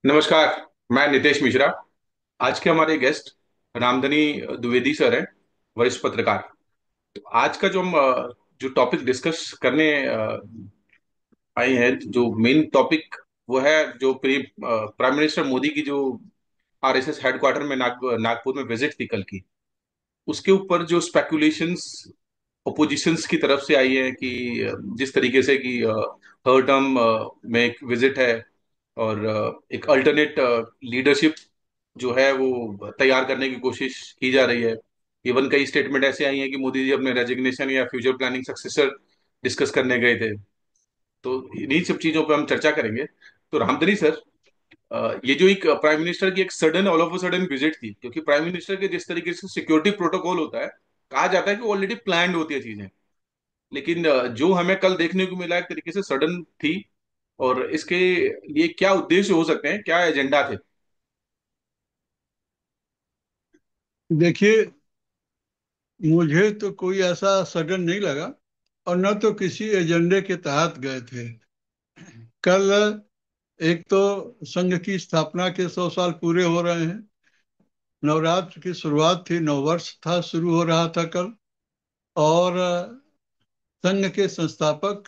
नमस्कार। मैं नितेश मिश्रा। आज के हमारे गेस्ट रामधनी द्विवेदी सर हैं, वरिष्ठ पत्रकार। तो आज का जो टॉपिक डिस्कस करने आए हैं, जो मेन टॉपिक वो है, जो प्राइम मिनिस्टर मोदी की जो आरएसएस हेडक्वार्टर में नागपुर में विजिट थी कल की, उसके ऊपर जो स्पेकुलेशंस ओपोजिशंस की तरफ से आई है कि जिस तरीके से कि थर्ड टर्म में एक विजिट है और एक अल्टरनेट लीडरशिप जो है वो तैयार करने की कोशिश की जा रही है। इवन कई स्टेटमेंट ऐसे आई हैं कि मोदी जी अपने रेजिग्नेशन या फ्यूचर प्लानिंग सक्सेसर डिस्कस करने गए थे। तो इन्हीं सब चीजों पे हम चर्चा करेंगे। तो रामधनी सर, ये जो एक प्राइम मिनिस्टर की एक sudden all of a sudden visit थी, क्योंकि प्राइम मिनिस्टर के जिस तरीके से सिक्योरिटी प्रोटोकॉल होता है, कहा जाता है कि ऑलरेडी प्लान्ड होती है चीजें। लेकिन जो हमें कल देखने को मिला एक तरीके से सडन थी। और इसके लिए क्या उद्देश्य हो सकते हैं, क्या एजेंडा थे? देखिए, मुझे तो कोई ऐसा सडन नहीं लगा और न तो किसी एजेंडे के तहत गए थे। कल एक तो संघ की स्थापना के 100 साल पूरे हो रहे हैं। नवरात्र की शुरुआत थी, नववर्ष था, शुरू हो रहा था कल। और संघ के संस्थापक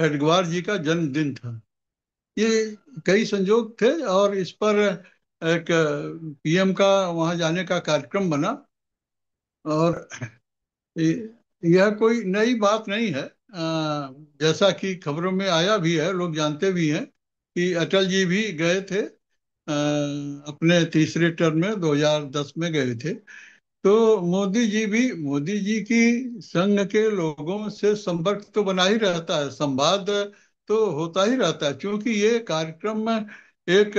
हेडगेवार जी का जन्मदिन था। ये कई संयोग थे और इस पर एक पीएम का वहां जाने का कार्यक्रम बना। और यह कोई नई बात नहीं है। जैसा कि खबरों में आया भी है, लोग जानते भी हैं कि अटल जी भी गए थे। अपने तीसरे टर्म में 2010 में गए थे। तो मोदी जी की संघ के लोगों से संपर्क तो बना ही रहता है, संवाद तो होता ही रहता है। क्योंकि ये कार्यक्रम में एक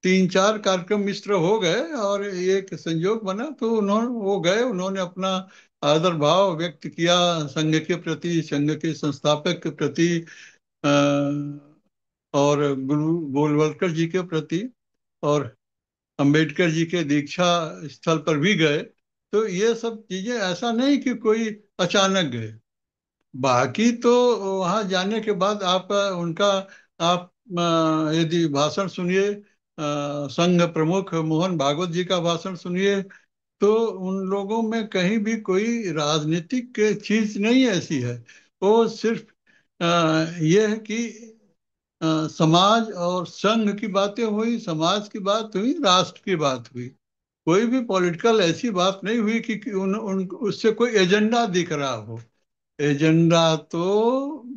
तीन चार कार्यक्रम मिश्र हो गए और एक संयोग बना, तो वो गए, उन्होंने अपना आदर भाव व्यक्त किया संघ के प्रति, संघ के संस्थापक के प्रति, अ, और गुरु गोलवलकर जी के प्रति, और अंबेडकर जी के दीक्षा स्थल पर भी गए। तो ये सब चीजें ऐसा नहीं कि कोई अचानक गए। बाकी तो वहां जाने के बाद आप उनका आप यदि भाषण सुनिए, संघ प्रमुख मोहन भागवत जी का भाषण सुनिए, तो उन लोगों में कहीं भी कोई राजनीतिक चीज नहीं ऐसी है। वो सिर्फ ये है कि समाज और संघ की बातें हुई, समाज की बात हुई, राष्ट्र की बात हुई। कोई भी पॉलिटिकल ऐसी बात नहीं हुई कि उससे कोई एजेंडा दिख रहा हो। एजेंडा तो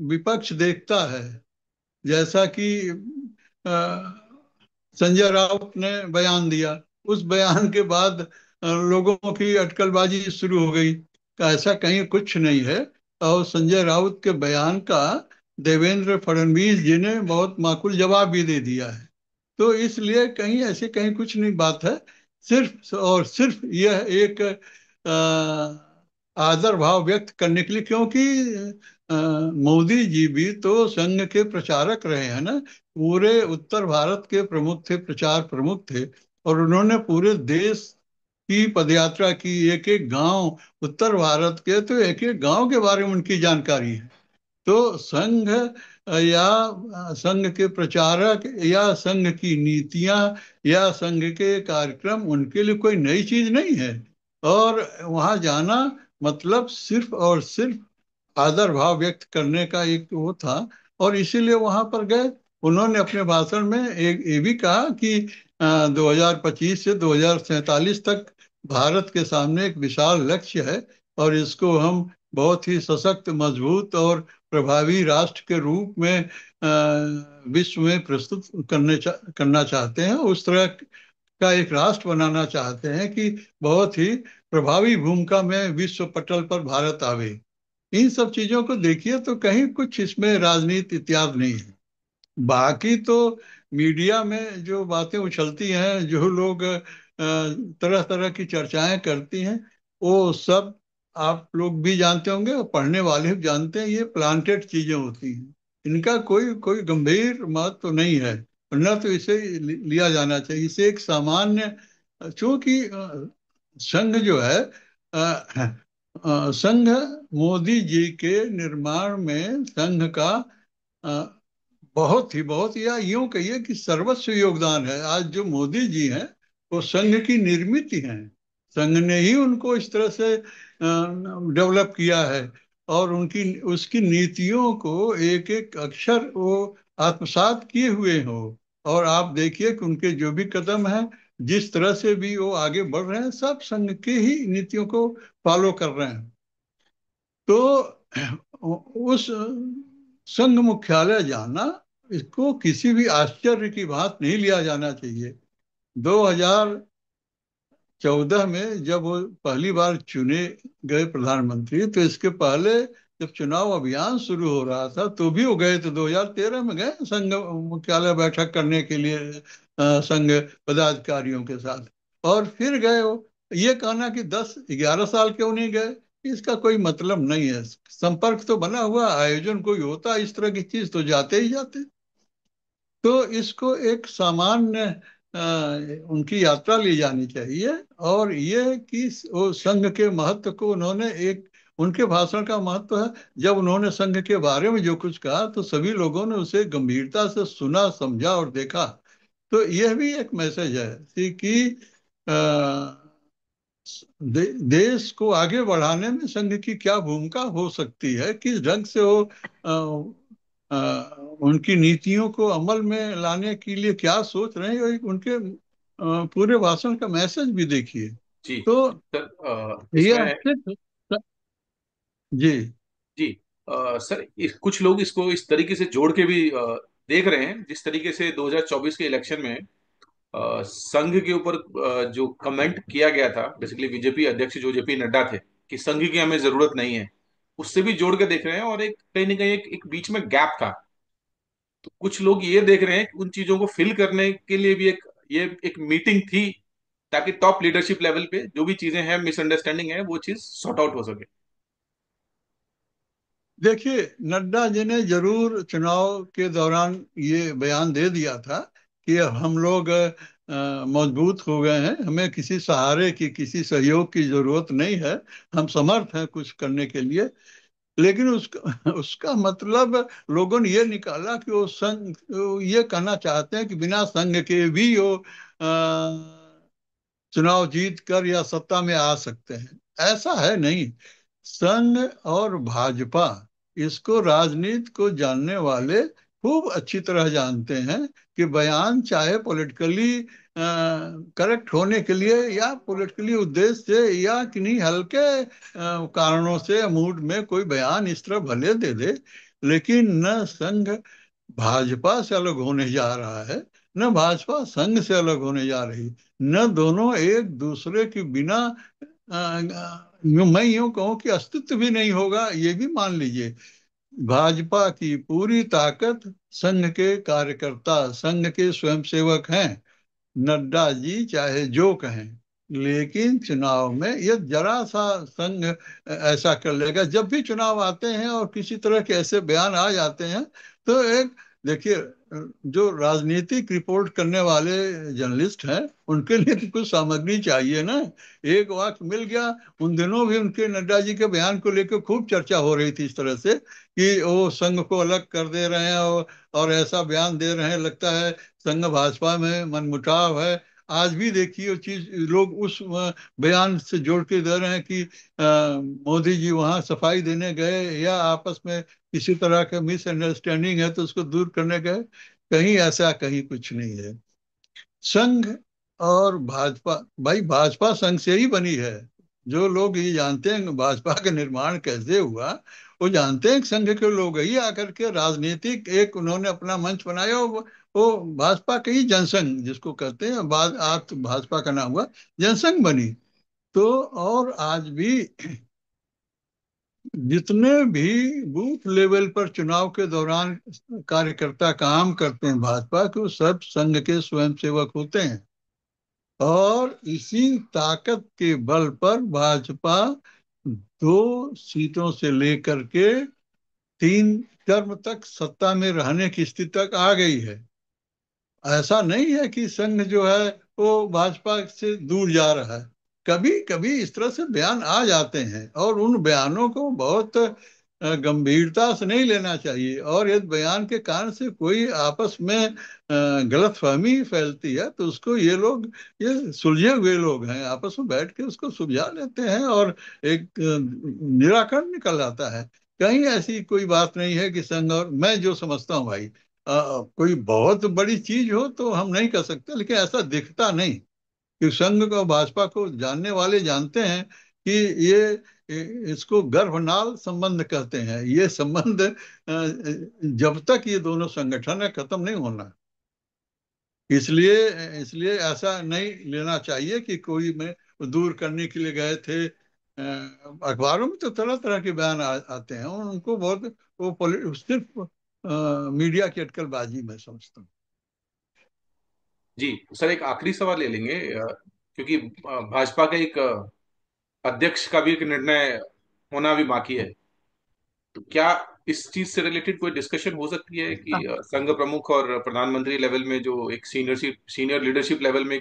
विपक्ष देखता है। जैसा कि संजय राउत ने बयान दिया, उस बयान के बाद लोगों की अटकलबाजी शुरू हो गई कि ऐसा कहीं कुछ नहीं है। और संजय राउत के बयान का देवेंद्र फडणवीस जी ने बहुत माकूल जवाब भी दे दिया है। तो इसलिए कहीं ऐसे कहीं कुछ नहीं बात है। सिर्फ और सिर्फ यह एक आदर भाव व्यक्त करने के लिए, क्योंकि मोदी जी भी तो संघ के प्रचारक रहे हैं ना। पूरे उत्तर भारत के प्रमुख थे, प्रचार प्रमुख थे। और उन्होंने पूरे देश की पदयात्रा की, एक एक गांव, उत्तर भारत के तो एक एक गांव के बारे में उनकी जानकारी है। तो संघ या संघ के प्रचारक या संघ की नीतियां या संघ के कार्यक्रम उनके लिए कोई नई चीज नहीं है। और वहां जाना मतलब सिर्फ और सिर्फ आदर भाव व्यक्त करने का एक वो था। और इसीलिए वहां पर गए। उन्होंने अपने भाषण में एक ये भी कहा कि 2025 से 2047 तक भारत के सामने एक विशाल लक्ष्य है और इसको हम बहुत ही सशक्त, मजबूत और प्रभावी राष्ट्र के रूप में विश्व में प्रस्तुत करना चाहते हैं। उस तरह का एक राष्ट्र बनाना चाहते हैं कि बहुत ही प्रभावी भूमिका में विश्व पटल पर भारत आवे। इन सब चीजों को देखिए तो कहीं कुछ इसमें राजनीति इत्यादि नहीं है। बाकी तो मीडिया में जो बातें उछलती हैं, जो लोग तरह तरह की चर्चाएं करती हैं, वो सब आप लोग भी जानते होंगे और पढ़ने वाले भी जानते हैं। ये प्लांटेड चीजें होती हैं। इनका कोई कोई गंभीर महत्व तो नहीं है, वरना तो इसे लिया जाना चाहिए। इसे एक सामान्य, चूंकि संघ जो है, संघ मोदी जी के निर्माण में संघ का बहुत, या यूं कहिए कि सर्वस्व योगदान है। आज जो मोदी जी हैं वो संघ की निर्मित हैं। संघ ने ही उनको इस तरह से डेवलप किया है, और उनकी उसकी नीतियों को एक एक अक्षर वो आत्मसात किए हुए हो। और आप देखिए कि उनके जो भी कदम हैं, जिस तरह से भी वो आगे बढ़ रहे हैं, सब संघ के ही नीतियों को फॉलो कर रहे हैं। तो उस संघ मुख्यालय जाना, इसको किसी भी आश्चर्य की बात नहीं लिया जाना चाहिए। 2014 में जब वो पहली बार चुने गए प्रधानमंत्री, तो इसके पहले जब चुनाव अभियान शुरू हो रहा था तो भी वो गए थे। 2013 में गए संघ मुख्यालय बैठक करने के लिए संघ पदाधिकारियों के साथ, और फिर गए वो। ये कहना कि 10-11 साल क्यों नहीं गए, इसका कोई मतलब नहीं है। संपर्क तो बना हुआ, आयोजन कोई होता इस तरह की चीज तो जाते ही जाते। तो इसको एक सामान्य उनकी यात्रा ली जानी चाहिए। और ये कि वो संघ के महत्व को उन्होंने एक, उनके भाषण का महत्व है, जब उन्होंने संघ के बारे में जो कुछ कहा तो सभी लोगों ने उसे गंभीरता से सुना, समझा और देखा। तो यह भी एक मैसेज है कि देश को आगे बढ़ाने में संघ की क्या भूमिका हो सकती है, किस ढंग से वो उनकी नीतियों को अमल में लाने के लिए क्या सोच रहे हैं। और उनके पूरे भाषण का मैसेज भी देखिए। जी तो सर, ये इसमें अच्छे जी। जी सर, कुछ लोग इसको इस तरीके से जोड़ के भी देख रहे हैं, जिस तरीके से 2024 के इलेक्शन में संघ के ऊपर जो कमेंट किया गया था, बेसिकली बीजेपी अध्यक्ष जो जेपी नड्डा थे, कि संघ की हमें जरूरत नहीं है, उससे भी जोड़ के देख रहे हैं। और एक कहीं ना कहीं एक बीच में गैप था। तो कुछ लोग ये देख रहे हैं कि उन चीजों को फिल करने के लिए भी ये एक मीटिंग थी, ताकि टॉप लीडरशिप लेवल पे जो भी चीजें हैं, मिसअंडरस्टैंडिंग है, वो चीज सॉर्ट आउट हो सके। देखिए, नड्डा जी ने जरूर चुनाव के दौरान ये बयान दे दिया था कि अब हम लोग मजबूत हो गए हैं, हमें किसी सहारे की, किसी सहयोग की जरूरत नहीं है, हम समर्थ हैं कुछ करने के लिए। लेकिन उसका उसका मतलब लोगों ने ये निकाला कि वो संघ, वो ये कहना चाहते हैं कि बिना संघ के भी वो चुनाव जीत कर या सत्ता में आ सकते हैं। ऐसा है नहीं। संघ और भाजपा, इसको राजनीति को जानने वाले खूब अच्छी तरह जानते हैं कि बयान चाहे पॉलिटिकली करेक्ट होने के लिए या पॉलिटिकली उद्देश्य से या किन्हीं हल्के कारणों से मूड में कोई बयान इस तरह भले दे दे, लेकिन न संघ भाजपा से अलग होने जा रहा है, न भाजपा संघ से अलग होने जा रही, न दोनों एक दूसरे के बिना मैं यूं कहूं कि अस्तित्व भी नहीं होगा, ये भी मान लीजिए। भाजपा की पूरी ताकत संघ के कार्यकर्ता, संघ के स्वयंसेवक हैं। नड्डा जी चाहे जो कहें, लेकिन चुनाव में ये जरा सा संघ ऐसा कर लेगा। जब भी चुनाव आते हैं और किसी तरह के ऐसे बयान आ जाते हैं, तो एक, देखिए, जो राजनीतिक रिपोर्ट करने वाले जर्नलिस्ट हैं, उनके लिए तो कुछ सामग्री चाहिए ना। एक वाक्य मिल गया। उन दिनों भी उनके, नड्डा जी के बयान को लेकर खूब चर्चा हो रही थी, इस तरह से कि वो संघ को अलग कर दे रहे हैं, और ऐसा बयान दे रहे हैं लगता है संघ भाजपा में मनमुटाव है। आज भी देखिए वो चीज लोग उस बयान से जोड़ के दे रहे हैं कि मोदी जी वहां सफाई देने गए या आपस में किसी तरह का मिसअंडरस्टैंडिंग है तो उसको दूर करने गए। कहीं ऐसा कहीं कुछ नहीं है। संघ और भाजपा, भाई भाजपा संघ से ही बनी है। जो लोग ये जानते हैं भाजपा का निर्माण कैसे हुआ, वो जानते हैं कि संघ के लोग ही आकर के राजनीतिक एक उन्होंने अपना मंच बनाया। वो भाजपा के ही जनसंघ जिसको कहते हैं, बाद आज भाजपा का नाम हुआ जनसंघ बनी। तो और आज भी जितने भी बूथ लेवल पर चुनाव के दौरान कार्यकर्ता काम करते हैं भाजपा के, वो सब संघ के स्वयंसेवक होते हैं। और इसी ताकत के बल पर भाजपा 2 सीटों से लेकर के 3 टर्म तक सत्ता में रहने की स्थिति तक आ गई है। ऐसा नहीं है कि संघ जो है वो भाजपा से दूर जा रहा है। कभी कभी इस तरह से बयान आ जाते हैं, और उन बयानों को बहुत गंभीरता से नहीं लेना चाहिए। और यदि बयान के कारण से कोई आपस में गलतफहमी फैलती है तो उसको ये लोग, ये सुलझे हुए लोग हैं, आपस में बैठ के उसको सुलझा लेते हैं और एक निराकरण निकल आता है। कहीं ऐसी कोई बात नहीं है कि संघ, और मैं जो समझता हूँ भाई, कोई बहुत बड़ी चीज हो तो हम नहीं कर सकते, लेकिन ऐसा दिखता नहीं कि संघ को, भाजपा को जानने वाले जानते हैं कि इसको गर्भनाल संबंध कहते हैं। ये संबंध जब तक ये दोनों संगठन है खत्म नहीं होना। इसलिए इसलिए ऐसा नहीं लेना चाहिए कि कोई में दूर करने के लिए गए थे। अखबारों में तो तरह तरह के बयान आते हैं, उनको बहुत, वो सिर्फ मीडिया की अटकलबाजी मैं समझता हूँ। जी सर, एक आखिरी सवाल ले लेंगे, क्योंकि भाजपा का एक अध्यक्ष का भी एक निर्णय होना भी बाकी है। तो क्या इस चीज से रिलेटेड कोई डिस्कशन हो सकती है कि संघ प्रमुख और प्रधानमंत्री लेवल में जो एक सीनियर लीडरशिप लेवल में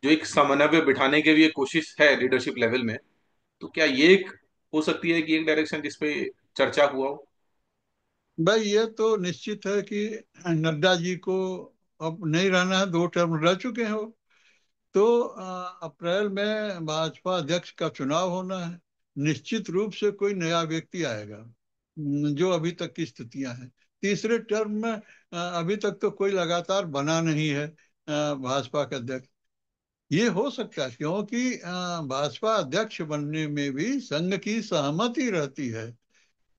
जो एक समन्वय बिठाने की भी एक कोशिश है लीडरशिप लेवल में, तो क्या ये एक हो सकती है कि एक डायरेक्शन जिसपे चर्चा हुआ हो? भाई ये तो निश्चित है कि नड्डा जी को अब नहीं रहना है, 2 टर्म रह चुके हैं वो। तो अप्रैल में भाजपा अध्यक्ष का चुनाव होना है। निश्चित रूप से कोई नया व्यक्ति आएगा। जो अभी तक की स्थितियां हैं, तीसरे टर्म में अभी तक तो कोई लगातार बना नहीं है भाजपा का अध्यक्ष। ये हो सकता है क्योंकि भाजपा अध्यक्ष बनने में भी संघ की सहमति रहती है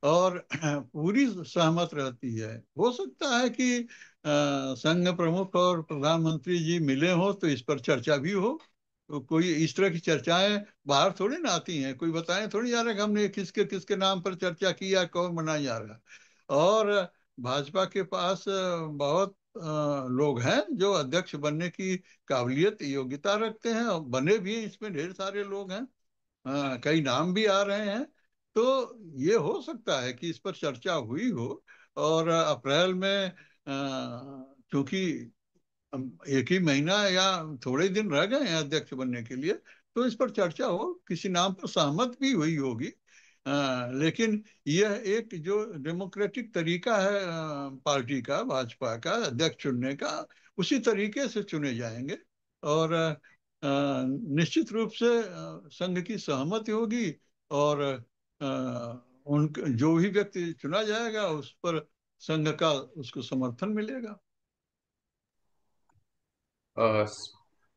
और पूरी सहमत रहती है। हो सकता है कि संघ प्रमुख और प्रधानमंत्री जी मिले हो तो इस पर चर्चा भी हो। तो कोई इस तरह की चर्चाएं बाहर थोड़ी ना आती हैं, कोई बताए थोड़ी जा रहा है कि हमने किसके किसके नाम पर चर्चा की या कौन बनाया जा रहा। और भाजपा के पास बहुत लोग हैं जो अध्यक्ष बनने की काबिलियत योग्यता रखते हैं और बने भी हैं, इसमें ढेर सारे लोग हैं। हाँ, कई नाम भी आ रहे हैं। तो ये हो सकता है कि इस पर चर्चा हुई हो। और अप्रैल में क्योंकि एक ही महीना या थोड़े दिन रह गए हैं अध्यक्ष बनने के लिए, तो इस पर चर्चा हो, किसी नाम पर सहमत भी हुई होगी। लेकिन यह एक जो डेमोक्रेटिक तरीका है पार्टी का, भाजपा का अध्यक्ष चुनने का, उसी तरीके से चुने जाएंगे। और निश्चित रूप से संघ की सहमति होगी और उन जो भी व्यक्ति चुना जाएगा उस पर संघ का उसको समर्थन मिलेगा। अ,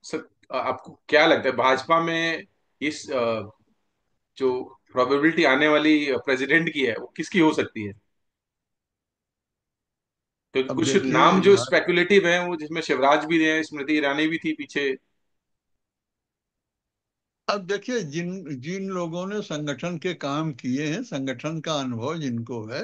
सर, आपको क्या लगता है भाजपा में इस जो प्रोबेबिलिटी आने वाली प्रेसिडेंट की है वो किसकी हो सकती है? क्योंकि अब कुछ देखिए नाम जो स्पेकुलेटिव हैं वो, जिसमें शिवराज भी हैं, स्मृति ईरानी भी थी पीछे। अब देखिए जिन जिन लोगों ने संगठन के काम किए हैं, संगठन का अनुभव जिनको है,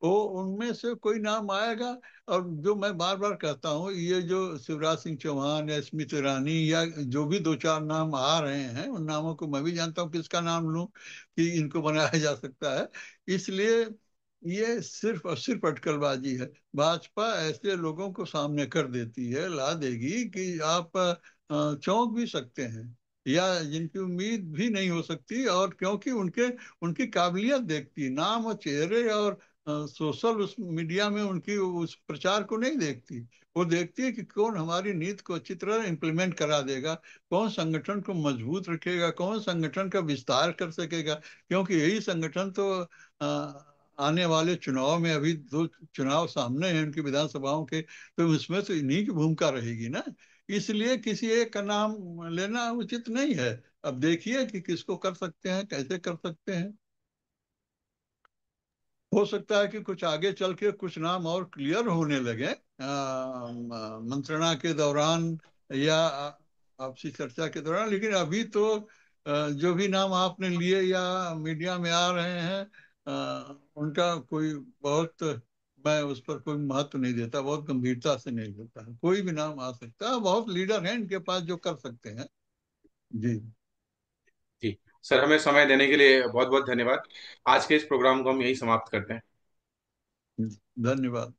वो उनमें से कोई नाम आएगा। और जो मैं बार बार कहता हूँ, ये जो शिवराज सिंह चौहान या स्मृति ईरानी या जो भी 2 4 नाम आ रहे हैं, उन नामों को मैं भी जानता हूँ किसका नाम लूं कि इनको बनाया जा सकता है। इसलिए ये सिर्फ और सिर्फ अटकलबाजी है। भाजपा ऐसे लोगों को सामने कर देती है, ला देगी कि आप चौंक भी सकते हैं, या जिनकी उम्मीद भी नहीं हो सकती। और क्योंकि उनके उनकी काबिलियत देखती, नाम और चेहरे और सोशल उस मीडिया में उनकी उस प्रचार को नहीं देखती। वो देखती है कि कौन हमारी नीति को अच्छी तरह इम्प्लीमेंट करा देगा, कौन संगठन को मजबूत रखेगा, कौन संगठन का विस्तार कर सकेगा। क्योंकि यही संगठन तो आने वाले चुनाव में, अभी 2 चुनाव सामने हैं उनकी विधानसभाओं के, तो उसमें तो इन्हीं की भूमिका रहेगी ना। इसलिए किसी एक का नाम लेना उचित नहीं है। अब देखिए कि किसको कर सकते हैं, कैसे कर सकते हैं। हो सकता है कि कुछ आगे चल के कुछ नाम और क्लियर होने लगे मंत्रणा के दौरान या आपसी चर्चा के दौरान। लेकिन अभी तो जो भी नाम आपने लिए या मीडिया में आ रहे हैं, उनका कोई बहुत, मैं उस पर कोई महत्व नहीं देता, बहुत गंभीरता से नहीं लेता। कोई भी नाम आ सकता है, बहुत लीडर हैं इनके पास जो कर सकते हैं। जी। जी सर, हमें समय देने के लिए बहुत बहुत धन्यवाद। आज के इस प्रोग्राम को हम यही समाप्त करते हैं। धन्यवाद।